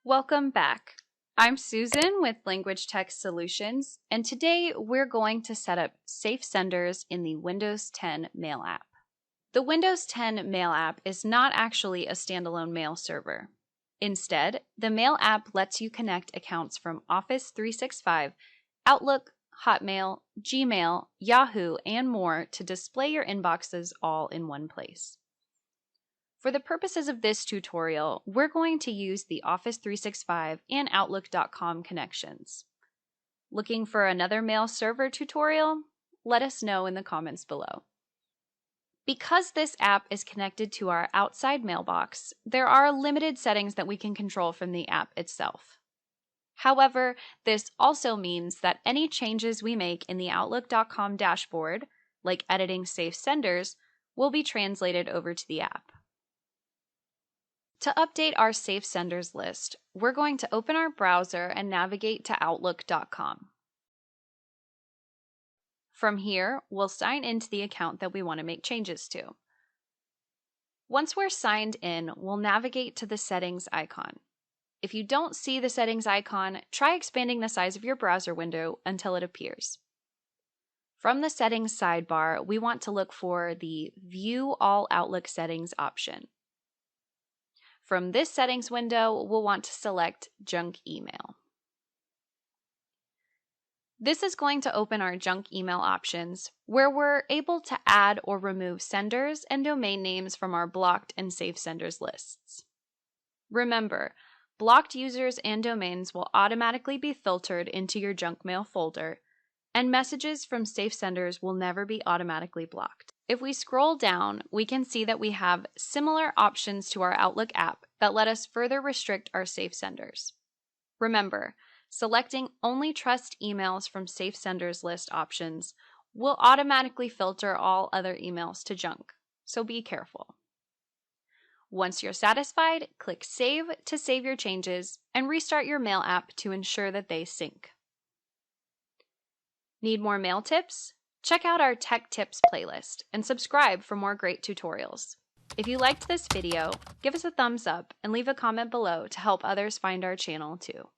Welcome back. I'm Susan with Language Text Solutions, and today we're going to set up safe senders in the Windows 10 Mail app. The Windows 10 Mail app is not actually a standalone mail server. Instead, the Mail app lets you connect accounts from Office 365, Outlook, Hotmail, Gmail, Yahoo, and more to display your inboxes all in one place. For the purposes of this tutorial, we're going to use the Office 365 and Outlook.com connections. Looking for another mail server tutorial? Let us know in the comments below. Because this app is connected to our outside mailbox, there are limited settings that we can control from the app itself. However, this also means that any changes we make in the Outlook.com dashboard, like editing safe senders, will be translated over to the app. To update our safe senders list, we're going to open our browser and navigate to Outlook.com. From here, we'll sign into the account that we want to make changes to. Once we're signed in, we'll navigate to the settings icon. If you don't see the settings icon, try expanding the size of your browser window until it appears. From the settings sidebar, we want to look for the View All Outlook Settings option. From this settings window, we'll want to select Junk Email. This is going to open our junk email options, where we're able to add or remove senders and domain names from our blocked and safe senders lists. Remember, blocked users and domains will automatically be filtered into your junk mail folder, and messages from safe senders will never be automatically blocked. If we scroll down, we can see that we have similar options to our Outlook app that let us further restrict our safe senders. Remember, selecting only trust emails from safe senders list options will automatically filter all other emails to junk, so be careful. Once you're satisfied, click Save to save your changes and restart your mail app to ensure that they sync. Need more mail tips? Check out our Tech Tips playlist and subscribe for more great tutorials. If you liked this video, give us a thumbs up and leave a comment below to help others find our channel too.